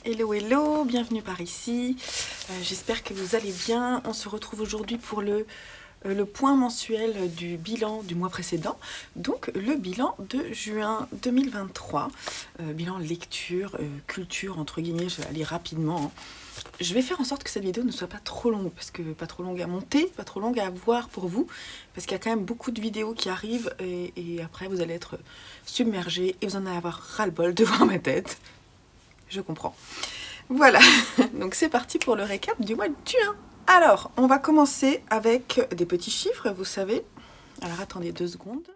Hello, hello, bienvenue par ici. J'espère que vous allez bien. On se retrouve aujourd'hui pour le point mensuel du bilan du mois précédent, donc le bilan de juin 2023. Bilan lecture, culture, entre guillemets, je vais aller rapidement. Hein. Je vais faire en sorte que cette vidéo ne soit pas trop longue, parce que pas trop longue à monter, pas trop longue à voir pour vous, parce qu'il y a quand même beaucoup de vidéos qui arrivent, et après vous allez être submergés, et vous en allez avoir ras-le-bol de voir ma tête. Je comprends. Voilà, donc c'est parti pour le récap du mois de juin. Alors, on va commencer avec des petits chiffres, vous savez. Alors, attendez 2 secondes.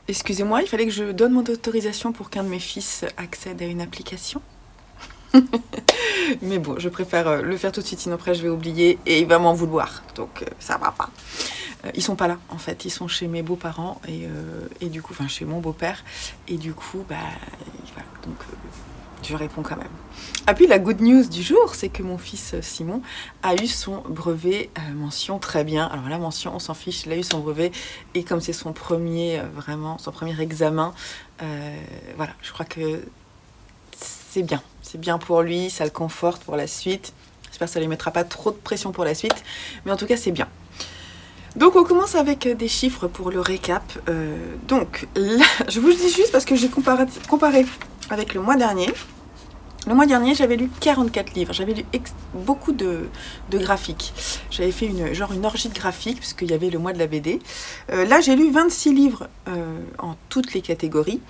Excusez-moi, il fallait que je donne mon autorisation pour qu'un de mes fils accède à une application. Mais bon, je préfère le faire tout de suite, sinon après je vais oublier et il va m'en vouloir. Donc, ça va pas. Ils sont pas là, en fait. Ils sont chez mes beaux-parents et du coup, enfin, chez mon beau-père. Et du coup, voilà, donc... je réponds quand même. Ah puis la good news du jour, c'est que mon fils Simon a eu son brevet, mention très bien. Alors la mention, on s'en fiche, il a eu son brevet. Et comme c'est son premier, vraiment, son premier examen, voilà, je crois que c'est bien. C'est bien pour lui, ça le conforte pour la suite. J'espère que ça ne lui mettra pas trop de pression pour la suite. Mais en tout cas, c'est bien. Donc on commence avec des chiffres pour le récap. Donc là, je vous le dis juste parce que j'ai comparé avec le mois dernier. Le mois dernier, j'avais lu 44 livres. J'avais lu beaucoup de graphiques. J'avais fait une orgie de graphiques, puisqu'il y avait le mois de la BD. Là, j'ai lu 26 livres en toutes les catégories,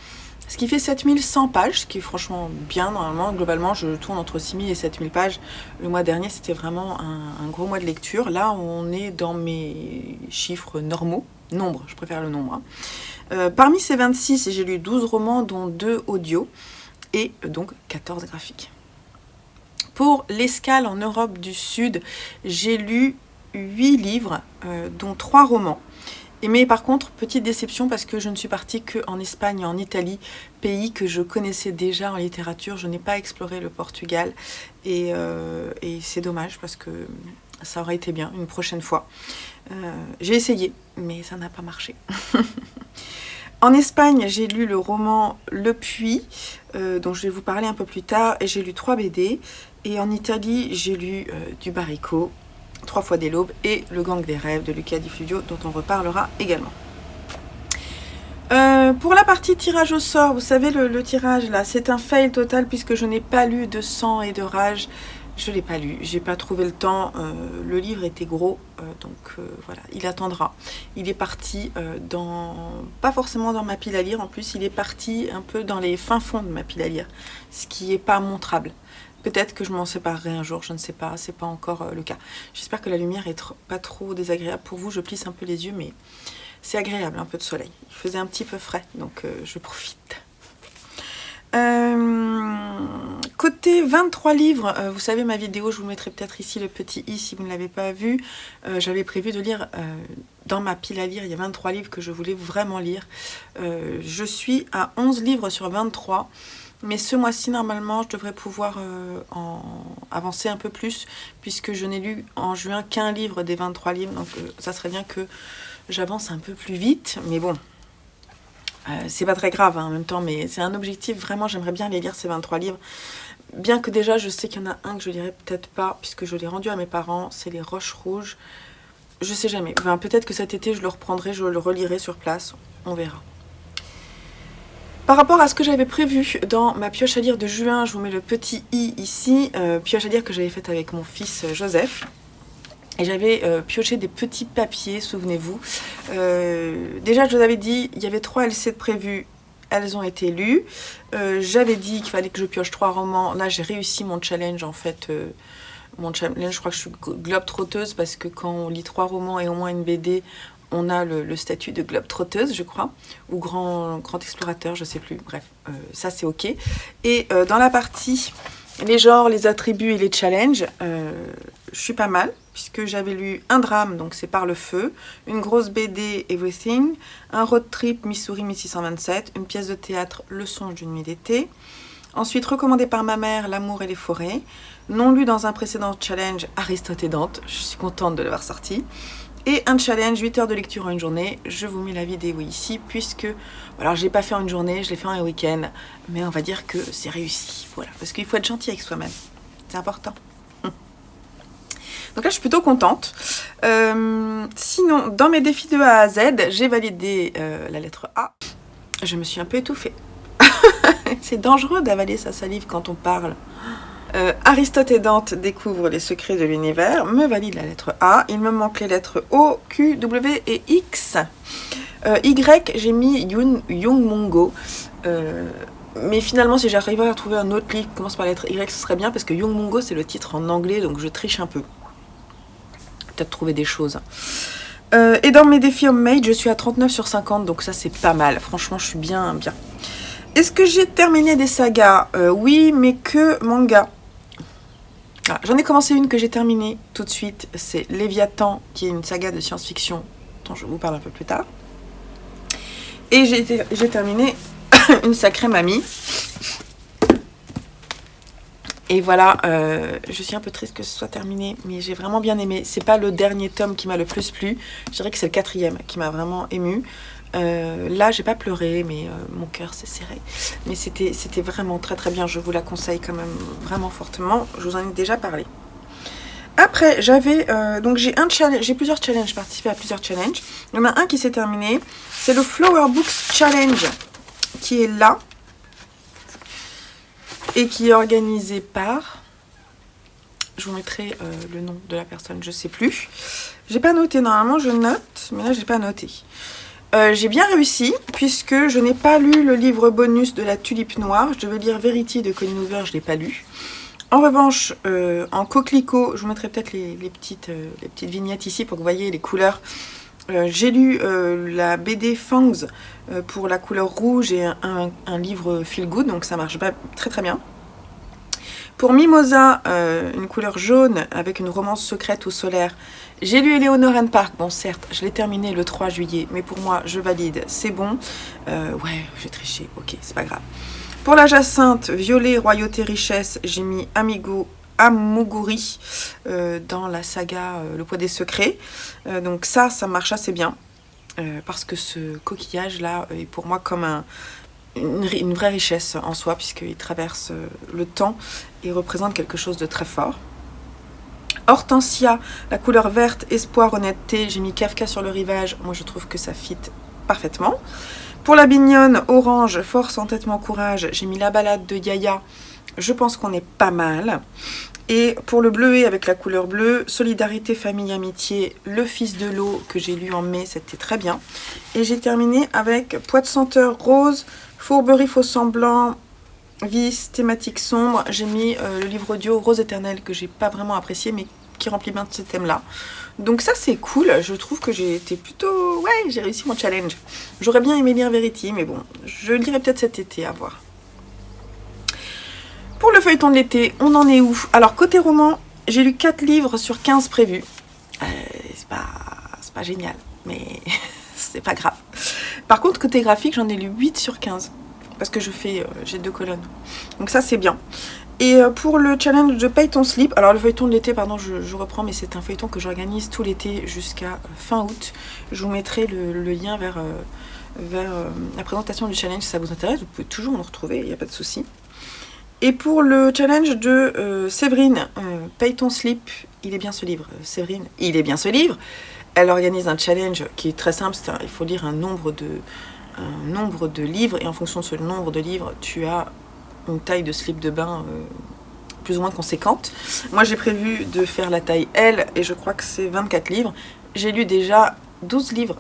ce qui fait 7100 pages, ce qui est franchement bien. Normalement, globalement, je tourne entre 6000 et 7000 pages. Le mois dernier, c'était vraiment un gros mois de lecture. Là, on est dans mes chiffres normaux. Nombre, je préfère le nombre. Hein. Parmi ces 26, j'ai lu 12 romans, dont 2 audios. Et donc 14 graphiques. Pour l'escale en Europe du Sud, j'ai lu 8 livres, dont 3 romans. Mais par contre, petite déception parce que je ne suis partie qu'en Espagne et en Italie, pays que je connaissais déjà en littérature. Je n'ai pas exploré le Portugal et c'est dommage parce que ça aurait été bien une prochaine fois. J'ai essayé, mais ça n'a pas marché. En Espagne, j'ai lu le roman Le Puits, dont je vais vous parler un peu plus tard, et j'ai lu 3 BD. Et en Italie, j'ai lu Du Baricco, 3 fois des l'aube, et Le Gang des rêves de Luca Di Fluvio, dont on reparlera également. Pour la partie tirage au sort, vous savez, le tirage là, c'est un fail total puisque je n'ai pas lu de sang et de rage. Je ne l'ai pas lu, j'ai pas trouvé le temps, le livre était gros, donc voilà, il attendra. Il est parti pas forcément dans ma pile à lire, en plus il est parti un peu dans les fins fonds de ma pile à lire, ce qui n'est pas montrable. Peut-être que je m'en séparerai un jour, je ne sais pas, c'est pas encore le cas. J'espère que la lumière est pas trop désagréable pour vous, je plisse un peu les yeux, mais c'est agréable, un peu de soleil. Il faisait un petit peu frais, donc je profite. Côté 23 livres, vous savez ma vidéo, je vous mettrai peut-être ici le petit i si vous ne l'avez pas vu. J'avais prévu de lire, dans ma pile à lire, il y a 23 livres que je voulais vraiment lire. Je suis à 11 livres sur 23, mais ce mois-ci normalement je devrais pouvoir avancer un peu plus, puisque je n'ai lu en juin qu'un livre des 23 livres, donc ça serait bien que j'avance un peu plus vite, mais bon. C'est pas très grave hein, en même temps, mais c'est un objectif, vraiment j'aimerais bien les lire ces 23 livres. Bien que déjà je sais qu'il y en a un que je lirai peut-être pas, puisque je l'ai rendu à mes parents, c'est Les Roches Rouges. Je sais jamais, enfin, peut-être que cet été je le reprendrai, je le relirai sur place, on verra. Par rapport à ce que j'avais prévu dans ma pioche à lire de juin, je vous mets le petit i ici, pioche à lire que j'avais faite avec mon fils Joseph. Et j'avais pioché des petits papiers, souvenez-vous. Déjà, je vous avais dit, il y avait 3 LC de prévues, elles ont été lues. J'avais dit qu'il fallait que je pioche 3 romans. Là, j'ai réussi mon challenge, en fait. Mon challenge, je crois que je suis globe-trotteuse, parce que quand on lit 3 romans et au moins une BD, on a le statut de globe-trotteuse, je crois, ou grand explorateur, je sais plus. Bref, ça, c'est OK. Et dans la partie... les genres, les attributs et les challenges, je suis pas mal, puisque j'avais lu un drame, donc c'est Par le feu, une grosse BD, Everything, un road trip, Missouri 1627, une pièce de théâtre, Le songe d'une nuit d'été. Ensuite, recommandé par ma mère, L'amour et les forêts. Non lu dans un précédent challenge, Aristote et Dante, je suis contente de l'avoir sorti. Et un challenge, 8 heures de lecture en une journée. Je vous mets la vidéo ici, puisque... Alors, je l'ai pas fait en une journée, je l'ai fait en un week-end. Mais on va dire que c'est réussi. Voilà, parce qu'il faut être gentil avec soi-même. C'est important. Donc là, je suis plutôt contente. Sinon, dans mes défis de A à Z, j'ai validé la lettre A. Je me suis un peu étouffée. C'est dangereux d'avaler sa salive quand on parle. Aristote et Dante découvrent les secrets de l'univers, me valide la lettre A. Il me manque les lettres O, Q, W et X. Y, j'ai mis Young Mungo. Mais finalement, si j'arrivais à trouver un autre livre qui commence par la lettre Y, ce serait bien, parce que Young Mungo, c'est le titre en anglais, donc je triche un peu. Peut-être trouver des choses. Et dans mes défis homemade, je suis à 39 sur 50, donc ça c'est pas mal. Franchement, je suis bien. Est-ce que j'ai terminé des sagas? Oui, mais que manga. Ah, j'en ai commencé une que j'ai terminée tout de suite. C'est Léviathan, qui est une saga de science-fiction dont je vous parle un peu plus tard. Et j'ai terminé une sacrée mamie. Et voilà, je suis un peu triste que ce soit terminé, mais j'ai vraiment bien aimé. C'est pas le dernier tome qui m'a le plus plu. Je dirais que c'est le 4e qui m'a vraiment émue. Là, j'ai pas pleuré, mais mon cœur s'est serré. Mais c'était vraiment très très bien. Je vous la conseille quand même vraiment fortement. Je vous en ai déjà parlé. Après, j'avais donc j'ai plusieurs challenges. J'ai participé à plusieurs challenges. Il y en a un qui s'est terminé. C'est le Flower Books Challenge qui est là et qui est organisé par... Je vous mettrai le nom de la personne, je sais plus. J'ai pas noté, normalement je note, mais là j'ai pas noté. J'ai bien réussi, puisque je n'ai pas lu le livre bonus de la Tulipe Noire. Je devais lire Verity de Colleen Hoover, je ne l'ai pas lu. En revanche, en coquelicot, je vous mettrai peut-être les petites vignettes ici pour que vous voyez les couleurs. J'ai lu la BD Fangs pour la couleur rouge et un livre feel good, donc ça marche très très bien. Pour Mimosa, une couleur jaune avec une romance secrète au solaire, j'ai lu Eleanor and Park. Bon, certes, je l'ai terminé le 3 juillet, mais pour moi, je valide, c'est bon. Ouais, j'ai triché, ok, c'est pas grave. Pour la Jacinthe, violet, royauté, richesse, j'ai mis Amuguri dans la saga Le poids des secrets. Donc ça marche assez bien, parce que ce coquillage-là est pour moi comme une vraie richesse en soi, puisqu'il traverse le temps et représente quelque chose de très fort. Hortensia, la couleur verte, espoir, honnêteté, j'ai mis Kafka sur le rivage, moi je trouve que ça fit parfaitement. Pour la Bignonne, orange, force, entêtement, courage, j'ai mis La balade de Yaya, je pense qu'on est pas mal. Et pour le bleuet avec la couleur bleue, solidarité, famille, amitié, Le fils de l'eau que j'ai lu en mai, c'était très bien. Et j'ai terminé avec Poids de senteur, rose, fourberie, faux semblant, vice, thématique sombre. J'ai mis le livre audio Rose éternelle que j'ai pas vraiment apprécié, mais qui remplit bien de ce thème-là. Donc ça c'est cool, je trouve que j'ai été plutôt... Ouais, j'ai réussi mon challenge. J'aurais bien aimé lire Verity, mais bon, je le lirai peut-être cet été, à voir. Pour le feuilleton de l'été, on en est où? Alors côté roman, j'ai lu 4 livres sur 15 prévus. C'est pas génial, mais c'est pas grave. Par contre, côté graphique, j'en ai lu 8 sur 15. Parce que j'ai 2 colonnes. Donc ça c'est bien. Et pour le challenge de Paye ton slip, alors le feuilleton de l'été, pardon, je reprends, mais c'est un feuilleton que j'organise tout l'été jusqu'à fin août. Je vous mettrai le lien vers la présentation du challenge si ça vous intéresse. Vous pouvez toujours me retrouver, il n'y a pas de souci. Et pour le challenge de Séverine, Paye ton slip, il est bien ce livre. Séverine, il est bien ce livre. Elle organise un challenge qui est très simple, il faut lire un nombre de livres, et en fonction de ce nombre de livres, tu as une taille de slip de bain plus ou moins conséquente. Moi j'ai prévu de faire la taille L, et je crois que c'est 24 livres. J'ai lu déjà 12 livres,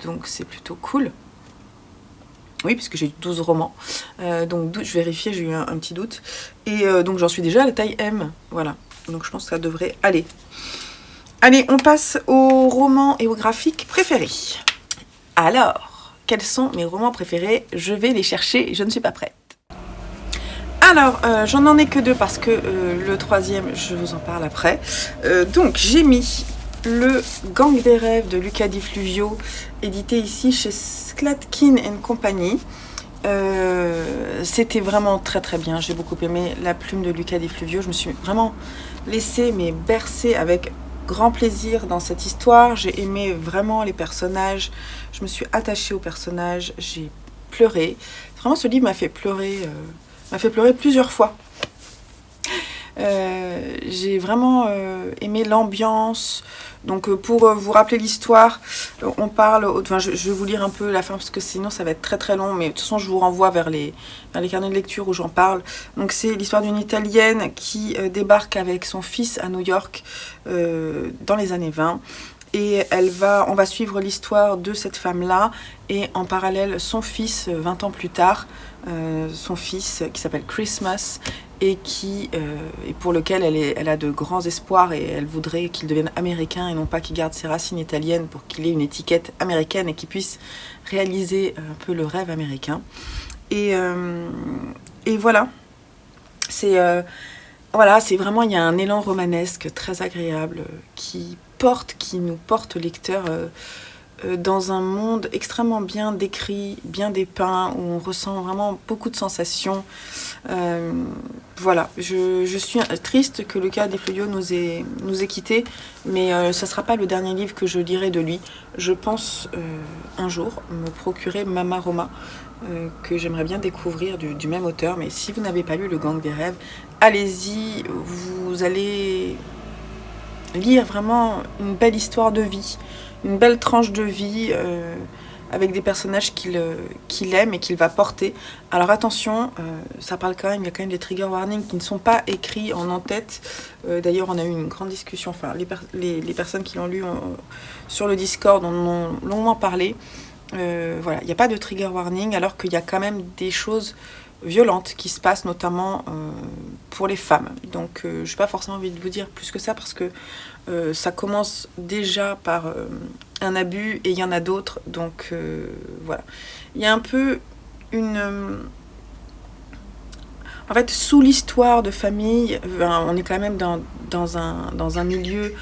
donc c'est plutôt cool. Oui, puisque j'ai eu 12 romans. Donc je vérifiais, j'ai eu un petit doute. Et donc j'en suis déjà à la taille M. Voilà. Donc je pense que ça devrait aller. Allez, on passe aux romans et aux graphiques préférés. Alors, quels sont mes romans préférés? Je vais les chercher, je ne suis pas prête. Alors, j'en ai que 2 parce que le 3e, je vous en parle après. Donc, j'ai mis le Gang des rêves de Luca Di Fluvio, édité ici chez Skladkin Company. C'était vraiment très très bien, j'ai beaucoup aimé la plume de Luca Di Fluvio. Je me suis vraiment laissée bercer avec grand plaisir dans cette histoire. J'ai aimé vraiment les personnages. Je me suis attachée aux personnages. J'ai pleuré. Vraiment, ce livre m'a fait pleurer plusieurs fois. J'ai vraiment aimé l'ambiance. Donc pour vous rappeler l'histoire, on parle, enfin je vais vous lire un peu la fin parce que sinon ça va être très très long, mais de toute façon je vous renvoie vers les carnets de lecture où j'en parle. Donc c'est l'histoire d'une Italienne qui débarque avec son fils à New York dans les années 20. Et on va suivre l'histoire de cette femme-là et en parallèle son fils 20 ans plus tard, son fils qui s'appelle Christmas et pour lequel elle a de grands espoirs et elle voudrait qu'il devienne américain et non pas qu'il garde ses racines italiennes pour qu'il ait une étiquette américaine et qu'il puisse réaliser un peu le rêve américain. Et voilà, c'est vraiment, il y a un élan romanesque très agréable qui nous porte lecteur dans un monde extrêmement bien décrit, bien dépeint, où on ressent vraiment beaucoup de sensations. Voilà, je suis triste que Luca Di Fluvio nous ait quittés, mais ça ne sera pas le dernier livre que je lirai de lui. Je pense un jour me procurer Mama Roma, que j'aimerais bien découvrir du même auteur, mais si vous n'avez pas lu Le Gang des rêves, allez-y, vous allez lire vraiment une belle histoire de vie, une belle tranche de vie avec des personnages qu'il aime et qu'il va porter. Alors attention, ça parle quand même, il y a quand même des trigger warnings qui ne sont pas écrits en en-tête. D'ailleurs, on a eu une grande discussion, enfin les personnes qui l'ont lu sur le Discord en ont longuement parlé. Voilà, il n'y a pas de trigger warning alors qu'il y a quand même des choses violentes qui se passent notamment pour les femmes. Donc je n'ai pas forcément envie de vous dire plus que ça parce que ça commence déjà par un abus et il y en a d'autres. Donc voilà. Il y a un peu en fait, sous l'histoire de famille, on est quand même dans un milieu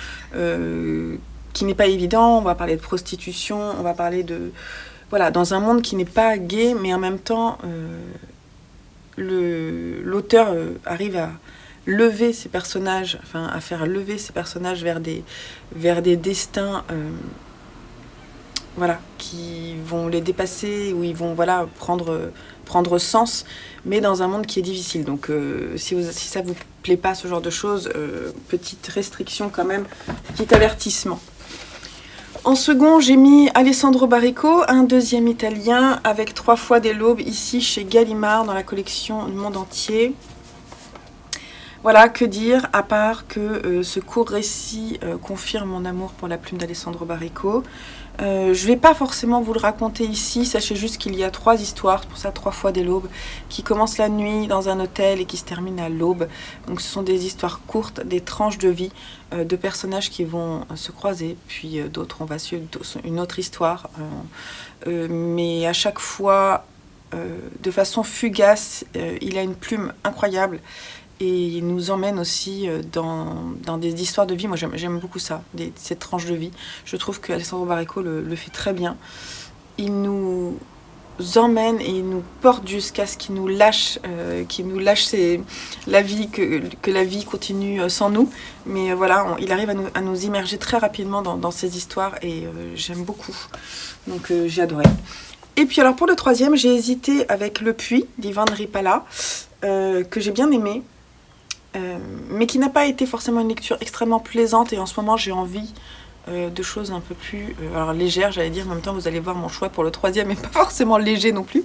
qui n'est pas évident. On va parler de prostitution, on va parler de... Voilà, dans un monde qui n'est pas gay, mais en même temps... l'auteur arrive à lever ses personnages, enfin à faire lever ses personnages vers des destins voilà, qui vont les dépasser, où ils vont voilà, prendre sens, mais dans un monde qui est difficile. Donc si ça vous plaît pas ce genre de choses, petite restriction quand même, petit avertissement. En second, j'ai mis Alessandro Baricco, un deuxième italien, avec 3 fois des l'aube, ici chez Gallimard, dans la collection Le Monde Entier. Voilà, que dire, à part que ce court récit confirme mon amour pour la plume d'Alessandro Baricco. Je ne vais pas forcément vous le raconter ici, sachez juste qu'il y a 3 histoires, c'est pour ça 3 fois des l'aube, qui commencent la nuit dans un hôtel et qui se terminent à l'aube. Donc ce sont des histoires courtes, des tranches de vie de personnages qui vont se croiser, puis d'autres, on va suivre une autre histoire. Mais à chaque fois, de façon fugace, il a une plume incroyable. Et il nous emmène aussi dans des histoires de vie. Moi, j'aime beaucoup ça, cette tranche de vie. Je trouve que Alessandro Baricco le fait très bien. Il nous emmène et il nous porte jusqu'à ce qu'il nous lâche, la vie, que la vie continue sans nous. Mais voilà, il arrive à nous immerger très rapidement dans ces histoires et j'aime beaucoup. Donc j'ai adoré. Et puis alors pour le troisième, j'ai hésité avec Le Puits d'Ivan Ripala, que j'ai bien aimé. Mais qui n'a pas été forcément une lecture extrêmement plaisante et en ce moment j'ai envie de choses un peu plus légères, j'allais dire. En même temps vous allez voir mon choix pour le troisième est pas forcément léger non plus,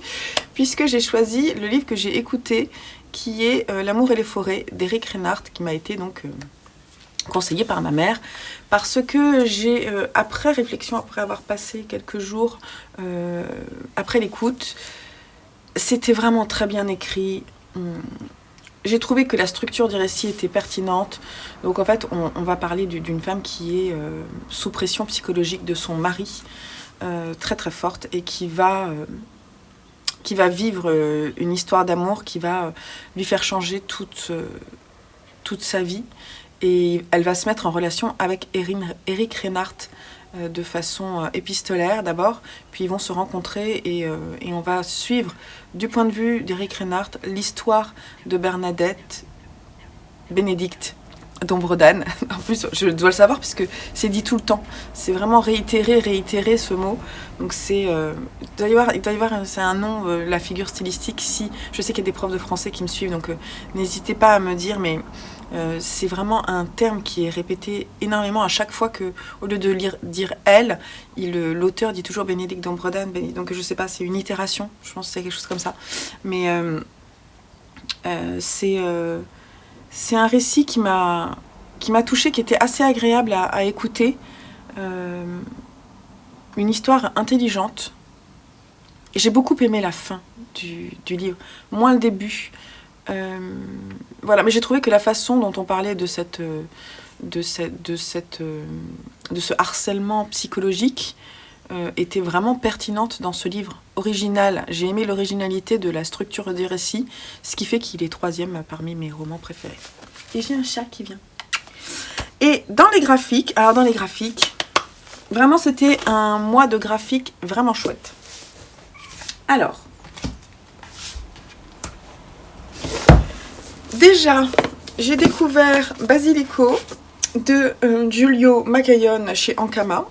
puisque j'ai choisi le livre que j'ai écouté qui est L'amour et les forêts d'Éric Reinhardt, qui m'a été donc conseillé par ma mère, parce que j'ai après réflexion, après avoir passé quelques jours après l'écoute, c'était vraiment très bien écrit. J'ai trouvé que la structure du récit était pertinente. Donc en fait, on va parler d'une femme qui est sous pression psychologique de son mari, très très forte, et qui va vivre une histoire d'amour qui va lui faire changer toute sa vie. Et elle va se mettre en relation avec Éric Reinhardt de façon épistolaire d'abord, puis ils vont se rencontrer et on va suivre du point de vue d'Éric Reinhardt l'histoire de Bénédicte d'Ombre d'Âne. En plus, je dois le savoir puisque c'est dit tout le temps. C'est vraiment réitérer ce mot. Donc c'est, il doit y avoir c'est un nom, la figure stylistique. Si je sais qu'il y a des profs de français qui me suivent, donc n'hésitez pas à me dire. Mais c'est vraiment un terme qui est répété énormément à chaque fois que, au lieu de dire elle, l'auteur dit toujours Bénédicte d'Ombre d'Âne. Donc je sais pas, c'est une itération. Je pense que c'est quelque chose comme ça. Mais c'est un récit qui m'a touchée, qui était assez agréable à écouter. Une histoire intelligente. Et j'ai beaucoup aimé la fin du livre, moins le début. Voilà, mais j'ai trouvé que la façon dont on parlait de ce harcèlement psychologique était vraiment pertinente dans ce livre original. J'ai aimé l'originalité de la structure des récits, ce qui fait qu'il est 3e parmi mes romans préférés. Et j'ai un chat qui vient. Et dans les graphiques, vraiment c'était un mois de graphique vraiment chouette. Alors, déjà, j'ai découvert Basilico de Giulio Macayon chez Ankama.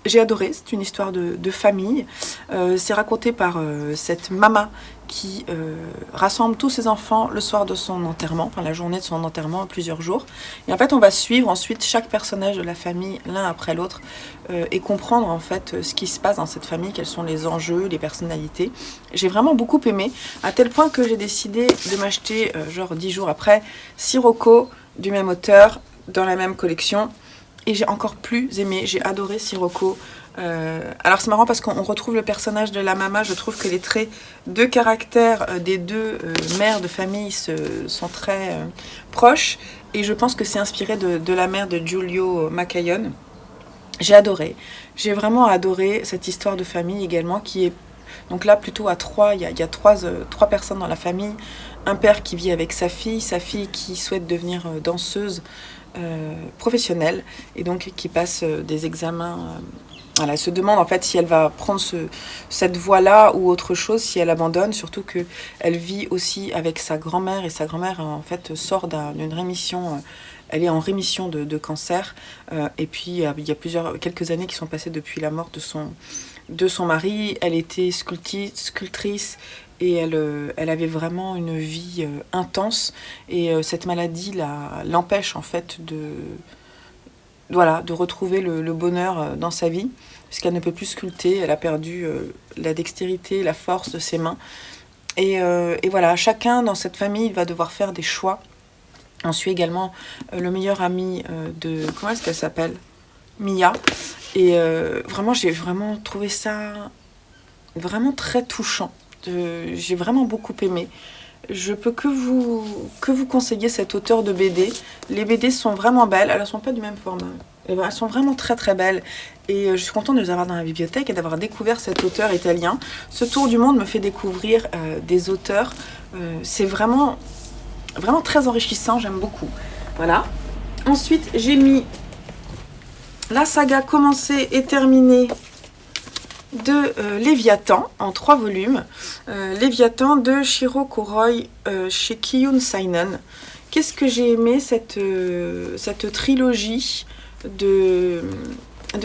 J'ai adoré, c'est une histoire de famille. C'est raconté par cette maman qui rassemble tous ses enfants le soir de son enterrement, enfin la journée de son enterrement, plusieurs jours. Et en fait, on va suivre ensuite chaque personnage de la famille l'un après l'autre et comprendre en fait ce qui se passe dans cette famille, quels sont les enjeux, les personnalités. J'ai vraiment beaucoup aimé, à tel point que j'ai décidé de m'acheter, genre 10 jours après, Sirocco du même auteur dans la même collection. Et j'ai encore plus aimé, j'ai adoré Sirocco. Alors c'est marrant parce qu'on retrouve le personnage de la maman. Je trouve que les traits de caractère des deux mères de famille sont très proches. Et je pense que c'est inspiré de la mère de Giulio Macayon. J'ai adoré. J'ai vraiment adoré cette histoire de famille également qui est... Donc là plutôt à 3, il y a trois personnes dans la famille. Un père qui vit avec sa fille qui souhaite devenir danseuse professionnelle et donc qui passe des examens. Voilà, elle se demande en fait si elle va prendre cette voie-là ou autre chose, si elle abandonne, surtout qu'elle vit aussi avec sa grand-mère et sa grand-mère en fait sort d'une rémission. Elle est en rémission de cancer et puis il y a quelques années qui sont passées depuis la mort de son mari. Elle était sculptrice et elle avait vraiment une vie intense et cette maladie l'empêche en fait de retrouver le bonheur dans sa vie puisqu'elle ne peut plus sculpter. Elle a perdu la dextérité, la force de ses mains et voilà, chacun dans cette famille va devoir faire des choix. On suit également le meilleur ami de... Comment est-ce qu'elle s'appelle ? Mia. Et vraiment, j'ai vraiment trouvé ça vraiment très touchant. J'ai vraiment beaucoup aimé. Je peux que vous conseiller cet auteur de BD. Les BD sont vraiment belles. Elles ne sont pas du même format. Elles sont vraiment très très belles. Et je suis contente de les avoir dans la bibliothèque et d'avoir découvert cet auteur italien. Ce tour du monde me fait découvrir des auteurs. C'est vraiment très enrichissant. J'aime beaucoup. Voilà. Ensuite, j'ai mis la saga commencée et terminée de Léviathan en 3 volumes. Léviathan de Shiro Kuroi chez Kiyun Seinen. Qu'est-ce que j'ai aimé cette trilogie de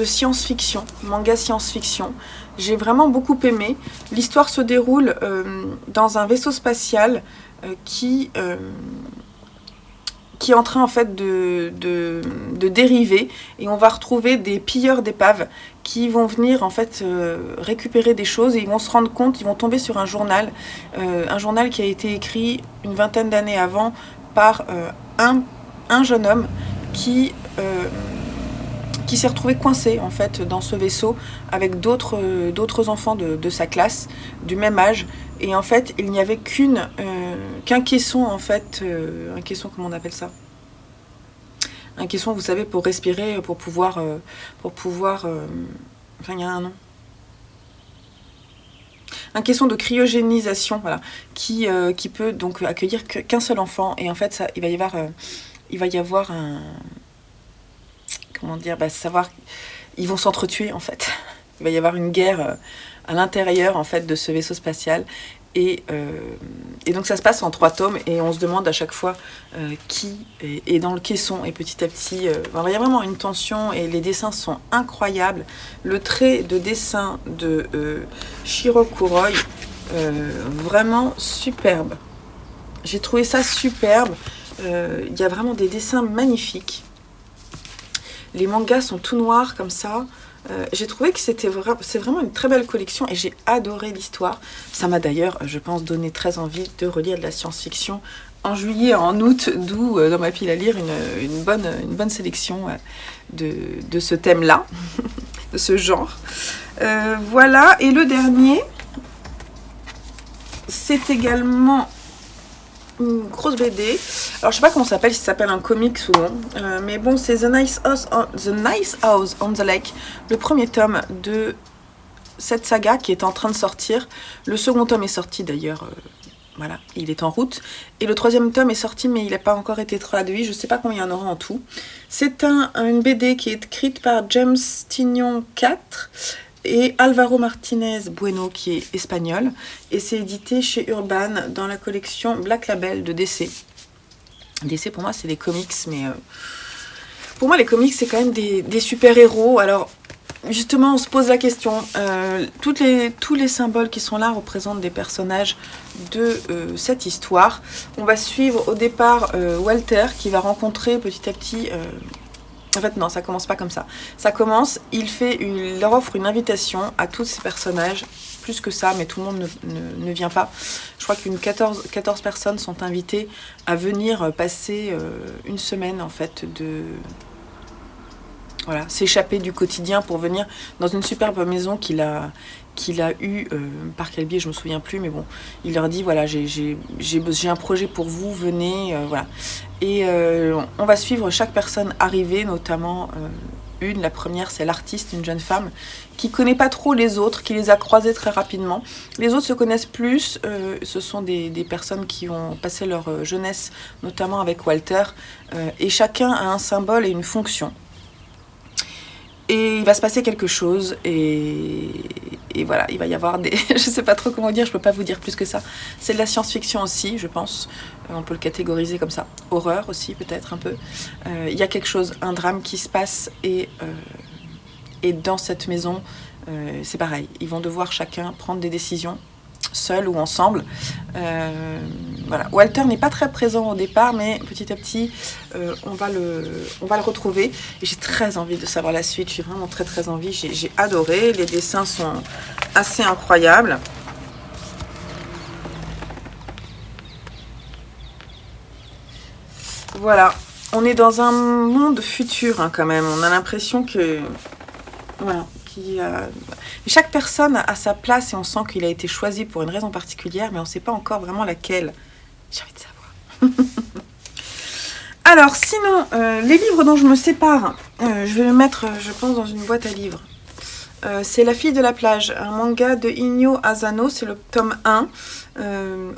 science-fiction, manga science-fiction. J'ai vraiment beaucoup aimé. L'histoire se déroule dans un vaisseau spatial qui est en train en fait de dériver et on va retrouver des pilleurs d'épaves qui vont venir en fait récupérer des choses et ils vont se rendre compte, ils vont tomber sur un journal qui a été écrit une 20aine d'années avant par un jeune homme qui s'est retrouvé coincé en fait dans ce vaisseau avec d'autres enfants de sa classe du même âge. Et en fait, il n'y avait qu'un caisson, en fait, un caisson, comment on appelle ça ? Un caisson, vous savez, pour respirer, pour pouvoir, enfin, il y a un nom. Un caisson de cryogénisation, voilà, qui peut donc accueillir qu'un seul enfant. Et en fait, il va y avoir un, comment dire, savoir, ils vont s'entretuer en fait. Il va y avoir une guerre à l'intérieur en fait de ce vaisseau spatial Et donc ça se passe en 3 tomes et on se demande à chaque fois qui est dans le caisson. Et petit à petit, il y a vraiment une tension et les dessins sont incroyables. Le trait de dessin de Shiro Kuroi, vraiment superbe. J'ai trouvé ça superbe. Il y a vraiment des dessins magnifiques. Les mangas sont tout noirs comme ça. J'ai trouvé que c'est vraiment une très belle collection et j'ai adoré l'histoire. Ça m'a d'ailleurs, je pense, donné très envie de relire de la science-fiction en juillet et en août, d'où dans ma pile à lire une bonne sélection de ce thème-là, de ce genre. Voilà, et le dernier, c'est également une grosse BD. Alors je sais pas comment ça s'appelle, si ça s'appelle un comics ou non, mais bon, c'est The Nice House on the Lake, le premier tome de cette saga qui est en train de sortir. Le second tome est sorti d'ailleurs, voilà, il est en route, et le troisième tome est sorti mais il n'a pas encore été traduit, je sais pas combien il y en aura en tout. C'est une BD qui est écrite par James Tynion IV et Alvaro Martinez Bueno qui est espagnol, et c'est édité chez Urban dans la collection Black Label de DC. DC pour moi c'est des comics, mais pour moi les comics c'est quand même des super-héros. Alors justement on se pose la question, tous les symboles qui sont là représentent des personnages de cette histoire. On va suivre au départ Walter qui va rencontrer petit à petit... En fait, non, ça commence pas comme ça. Ça commence, il leur offre une invitation à tous ces personnages, plus que ça, mais tout le monde ne vient pas. Je crois qu'une 14 personnes sont invitées à venir passer une semaine, en fait, voilà, s'échapper du quotidien pour venir dans une superbe maison qu'il a eu, par quel biais je me souviens plus, mais bon, il leur dit voilà, j'ai un projet pour vous, venez, voilà. Et on va suivre chaque personne arrivée, notamment la première c'est l'artiste, une jeune femme qui connaît pas trop les autres, qui les a croisés très rapidement. Les autres se connaissent plus, ce sont des personnes qui ont passé leur jeunesse, notamment avec Walter, et chacun a un symbole et une fonction. Et il va se passer quelque chose et voilà, il va y avoir des... je sais pas trop comment dire, je peux pas vous dire plus que ça. C'est de la science-fiction aussi, je pense. On peut le catégoriser comme ça. Horreur aussi, peut-être un peu. Il y a quelque chose, un drame qui se passe et dans cette maison, c'est pareil. Ils vont devoir chacun prendre des décisions, seuls ou ensemble. Voilà. Walter n'est pas très présent au départ, mais petit à petit, on va le retrouver. Et j'ai très envie de savoir la suite. J'ai vraiment très très envie. J'ai adoré. Les dessins sont assez incroyables. Voilà. On est dans un monde futur hein, quand même. On a l'impression que... Voilà. Chaque personne a sa place et on sent qu'il a été choisi pour une raison particulière, mais on ne sait pas encore vraiment laquelle. J'ai envie de savoir. Alors, sinon, les livres dont je me sépare, je vais le mettre, je pense, dans une boîte à livres. C'est La fille de la plage, un manga de Inyo Asano, c'est le tome 1,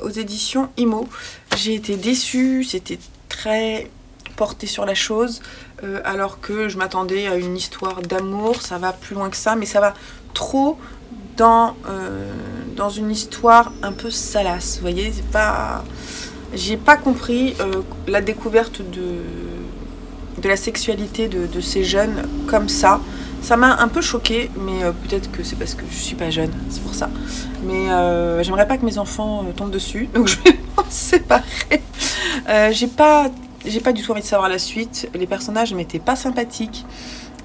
aux éditions Imo. J'ai été déçue, c'était très porté sur la chose, alors que je m'attendais à une histoire d'amour. Ça va plus loin que ça, mais ça va trop dans une histoire un peu salace, vous voyez, c'est pas... J'ai pas compris la découverte de la sexualité de ces jeunes comme ça. Ça m'a un peu choquée, mais peut-être que c'est parce que je suis pas jeune, c'est pour ça. Mais j'aimerais pas que mes enfants tombent dessus, donc je vais m'en séparer. J'ai pas du tout envie de savoir la suite. Les personnages m'étaient pas sympathiques.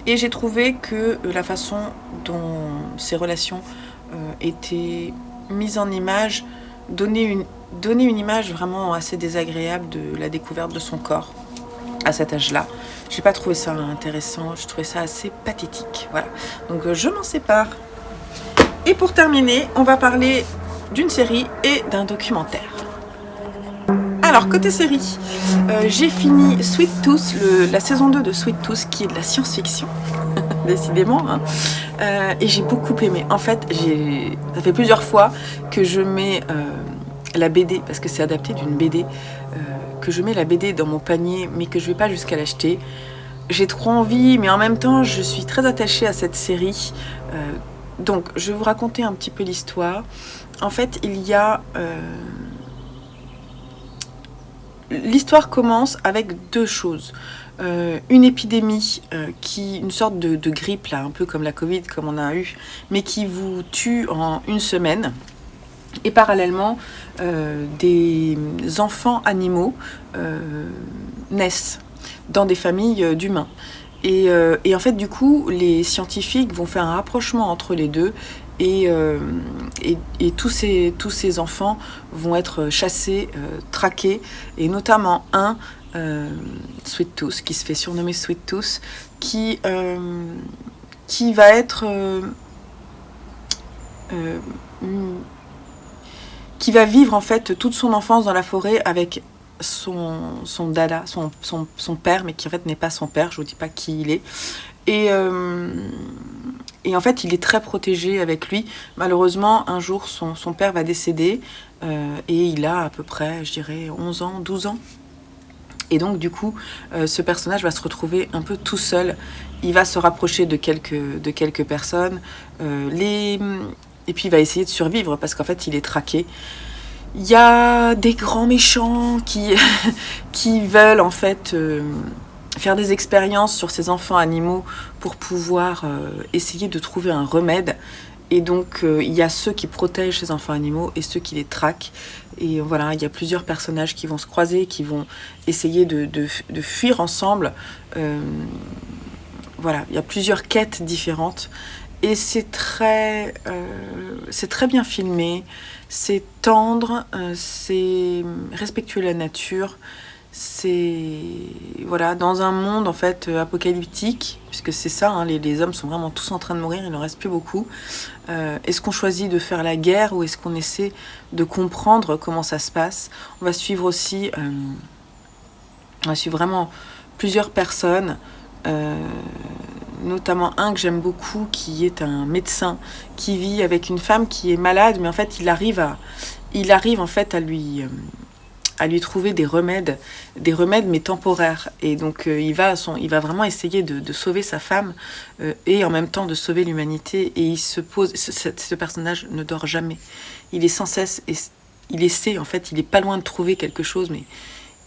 Et j'ai trouvé que la façon dont ces relations étaient mises en image donnait une image vraiment assez désagréable de la découverte de son corps à cet âge-là. J'ai pas trouvé ça intéressant, je trouvais ça assez pathétique. Voilà. Donc je m'en sépare. Et pour terminer, on va parler d'une série et d'un documentaire. Alors, côté série, j'ai fini Sweet Tooth, la saison 2 de Sweet Tooth, qui est de la science-fiction, décidément, hein. Et j'ai beaucoup aimé. En fait, ça fait plusieurs fois que je mets la BD, parce que c'est adapté d'une BD, que je mets la BD dans mon panier, mais que je vais pas jusqu'à l'acheter. J'ai trop envie, mais en même temps, je suis très attachée à cette série. Donc, je vais vous raconter un petit peu l'histoire. En fait, il y a... L'histoire commence avec deux choses. Une épidémie, une sorte de grippe, là, un peu comme la Covid, comme on a eu, mais qui vous tue en une semaine. Et parallèlement, des enfants animaux naissent dans des familles d'humains. Et en fait, du coup, les scientifiques vont faire un rapprochement entre les deux et tous ces enfants vont être chassés, traqués, et notamment un, Sweet Tooth, qui se fait surnommer Sweet Tooth, qui va être... qui va vivre en fait toute son enfance dans la forêt avec son dada, son père, mais qui en fait n'est pas son père, je vous dis pas qui il est. Et en fait, il est très protégé avec lui. Malheureusement, un jour, son père va décéder et il a à peu près, je dirais, 11 ans, 12 ans. Et donc, du coup, ce personnage va se retrouver un peu tout seul. Il va se rapprocher de quelques personnes. Et puis, il va essayer de survivre parce qu'en fait, il est traqué. Il y a des grands méchants qui veulent, en fait... faire des expériences sur ces enfants animaux pour pouvoir essayer de trouver un remède. Et donc, il y a ceux qui protègent ces enfants animaux et ceux qui les traquent. Et voilà, il y a plusieurs personnages qui vont se croiser, qui vont essayer de fuir ensemble. Voilà, il y a plusieurs quêtes différentes. Et c'est très bien filmé, c'est tendre, c'est respectueux de la nature. C'est voilà, dans un monde en fait apocalyptique, puisque c'est ça, hein, les hommes sont vraiment tous en train de mourir, il n'en reste plus beaucoup. Est-ce qu'on choisit de faire la guerre ou est-ce qu'on essaie de comprendre comment ça se passe? On va suivre aussi, vraiment plusieurs personnes, notamment un que j'aime beaucoup qui est un médecin qui vit avec une femme qui est malade, mais en fait il arrive en fait à lui trouver des remèdes mais temporaires. Et donc il va vraiment essayer de sauver sa femme et en même temps de sauver l'humanité. Et il se pose, ce personnage ne dort jamais. Il est sans cesse, il essaie en fait, il est pas loin de trouver quelque chose, mais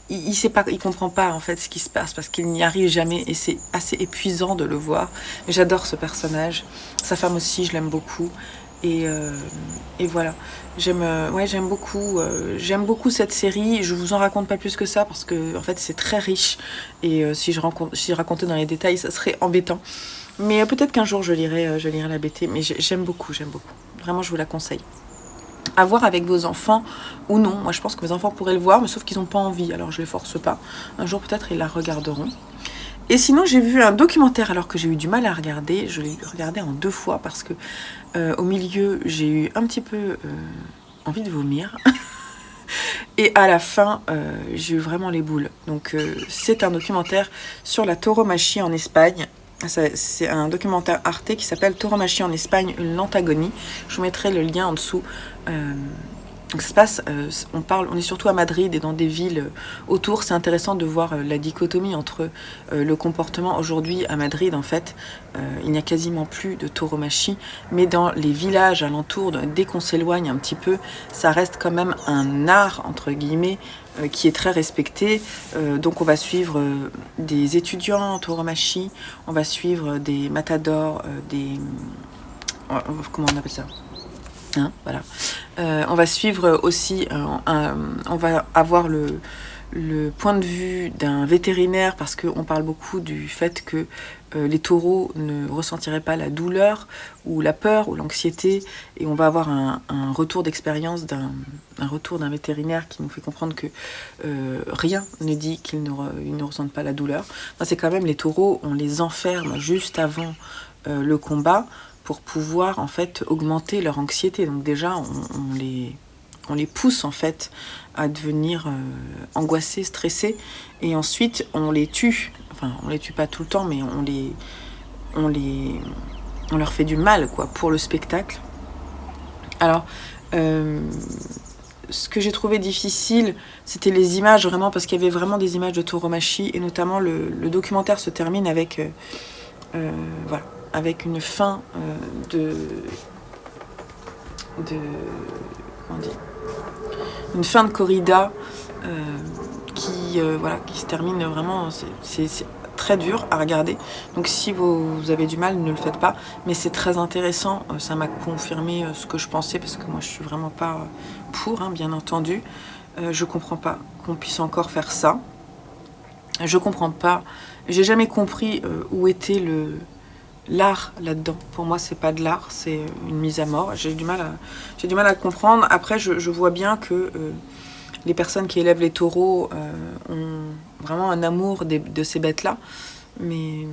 il sait pas, il comprend pas en fait ce qui se passe parce qu'il n'y arrive jamais et c'est assez épuisant de le voir. Mais j'adore ce personnage. Sa femme aussi, je l'aime beaucoup. Et voilà, j'aime beaucoup cette série. Je vous en raconte pas plus que ça parce que en fait c'est très riche et si je racontais dans les détails ça serait embêtant. Mais peut-être qu'un jour je lirai la BT. Mais j'aime beaucoup. Vraiment, je vous la conseille. À voir avec vos enfants ou non. Moi je pense que mes enfants pourraient le voir, mais sauf qu'ils n'ont pas envie. Alors je les force pas. Un jour peut-être ils la regarderont. Et sinon, j'ai vu un documentaire alors que j'ai eu du mal à regarder. Je l'ai regardé en 2 fois parce que au milieu, j'ai eu un petit peu envie de vomir. Et à la fin, j'ai eu vraiment les boules. Donc, c'est un documentaire sur la tauromachie en Espagne. C'est un documentaire Arte qui s'appelle Tauromachie en Espagne, une lente agonie. Je vous mettrai le lien en dessous. Donc ça se passe, on est surtout à Madrid et dans des villes autour. C'est intéressant de voir la dichotomie entre le comportement aujourd'hui à Madrid. En fait, il n'y a quasiment plus de tauromachie, mais dans les villages alentours, dès qu'on s'éloigne un petit peu, ça reste quand même un art entre guillemets qui est très respecté. Donc on va suivre des étudiants en tauromachie, on va suivre des matadors, comment on appelle ça? Hein, voilà. On va suivre aussi, on va avoir le point de vue d'un vétérinaire parce qu'on parle beaucoup du fait que les taureaux ne ressentiraient pas la douleur ou la peur ou l'anxiété, et on va avoir un retour d'expérience un retour d'un vétérinaire qui nous fait comprendre que rien ne dit qu'ils ne ressentent pas la douleur. Enfin, c'est quand même, les taureaux, on les enferme juste avant le combat pour pouvoir en fait augmenter leur anxiété. Donc déjà on les pousse en fait à devenir angoissés, stressés, et ensuite on les tue. Enfin, on les tue pas tout le temps, mais on leur fait du mal quoi pour le spectacle. Alors ce que j'ai trouvé difficile, c'était les images, vraiment, parce qu'il y avait vraiment des images de tauromachie, et notamment le documentaire se termine avec voilà, avec une fin comment on dit, une fin de corrida voilà, qui se termine vraiment, c'est très dur à regarder. Donc si vous avez du mal, ne le faites pas. Mais c'est très intéressant, ça m'a confirmé ce que je pensais, parce que moi je suis vraiment pas pour, hein, bien entendu. Je comprends pas qu'on puisse encore faire ça. Je comprends pas, j'ai jamais compris où était l'art là-dedans. Pour moi, c'est pas de l'art, c'est une mise à mort. J'ai du mal à comprendre. Après, je vois bien que les personnes qui élèvent les taureaux ont vraiment un amour de ces bêtes-là, mais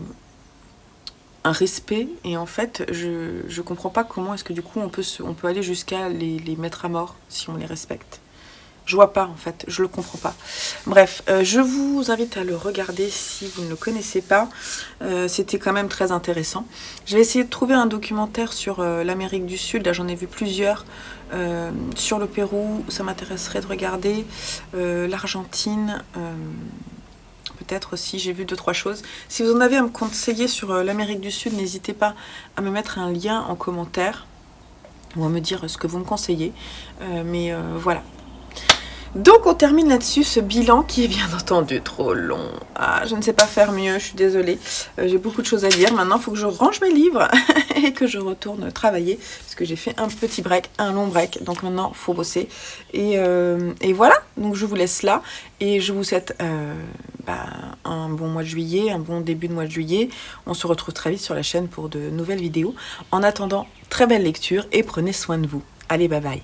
un respect. Et en fait, je comprends pas comment est-ce que du coup on peut aller jusqu'à les mettre à mort si on les respecte. Je vois pas en fait, je le comprends pas. Bref, je vous invite à le regarder si vous ne le connaissez pas. C'était quand même très intéressant. Je vais essayer de trouver un documentaire sur l'Amérique du Sud. Là, j'en ai vu plusieurs. Sur le Pérou, ça m'intéresserait de regarder. L'Argentine, peut-être aussi, j'ai vu 2-3 choses. Si vous en avez à me conseiller sur l'Amérique du Sud, n'hésitez pas à me mettre un lien en commentaire ou à me dire ce que vous me conseillez. Voilà. Donc on termine là-dessus ce bilan qui est bien entendu trop long. Ah, je ne sais pas faire mieux, je suis désolée. J'ai beaucoup de choses à dire. Maintenant, il faut que je range mes livres et que je retourne travailler. Parce que j'ai fait un petit break, un long break. Donc maintenant, il faut bosser. Et voilà, donc je vous laisse là. Et je vous souhaite un bon mois de juillet, un bon début de mois de juillet. On se retrouve très vite sur la chaîne pour de nouvelles vidéos. En attendant, très belle lecture et prenez soin de vous. Allez, bye bye.